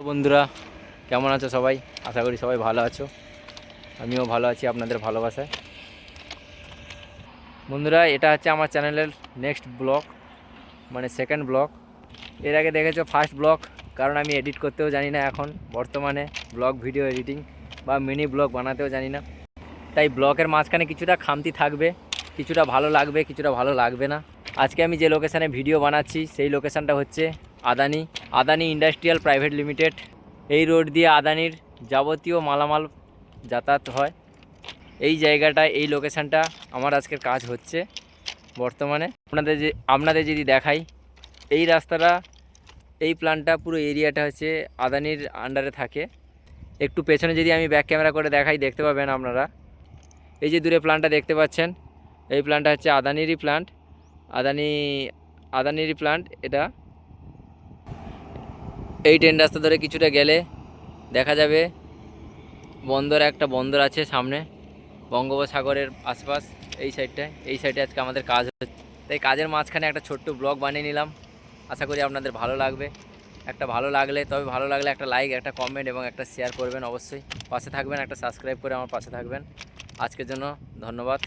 বন্ধুরা, কেমন আছো সবাই? আশা করি সবাই ভালো আছো। আমিও ভালো আছি আপনাদের ভালোবাসায়। বন্ধুরা, এটা হচ্ছে আমার চ্যানেলের নেক্সট ব্লগ, মানে সেকেন্ড ব্লগ। এর আগে দেখেছো ফার্স্ট ব্লগ, কারণ আমি এডিট করতেও জানি না এখন বর্তমানে, ব্লগ ভিডিও এডিটিং বা মিনি ব্লগ বানাতেও জানি না। তাই ব্লগের মাঝখানে কিছুটা খামতি থাকবে, কিছুটা ভালো লাগবে, কিছুটা ভালো লাগবে না। আজকে আমি যে লোকেশানে ভিডিও বানাচ্ছি সেই লোকেশানটা হচ্ছে আদানি ইন্ডাস্ট্রিয়াল প্রাইভেট লিমিটেড। এই রোড দিয়ে আদানির যাবতীয় মালামাল যাতায়াত হয়। এই জায়গাটা, এই লোকেশানটা আমার আজকের কাজ হচ্ছে বর্তমানে। আপনাদের যদি দেখাই, এই রাস্তাটা, এই প্ল্যানটা, পুরো এরিয়াটা হচ্ছে আদানির আন্ডারে থাকে। একটু পেছনে যদি আমি ব্যাক ক্যামেরা করে দেখাই, দেখতে পাবেন আপনারা। এই যে দূরে প্ল্যানটা দেখতে পাচ্ছেন, এই প্ল্যানটা হচ্ছে আদানিরই প্ল্যান্ট। আদানিরই প্ল্যান্ট এটা। এই ট্রেন রাস্তা ধরে কিছুটা গেলে দেখা যাবে একটা বন্দর আছে সামনে, বঙ্গোপসাগরের আশপাশ। এই সাইডে আজকে আমাদের কাজ হচ্ছে। তাই কাজের মাঝখানে একটা ছোট্ট ব্লগ বানিয়ে নিলাম। আশা করি আপনাদের ভালো লাগবে। ভালো লাগলে একটা লাইক, একটা কমেন্ট এবং একটা শেয়ার করবেন। অবশ্যই পাশে থাকবেন, একটা সাবস্ক্রাইব করে আমার পাশে থাকবেন। আজকের জন্য ধন্যবাদ।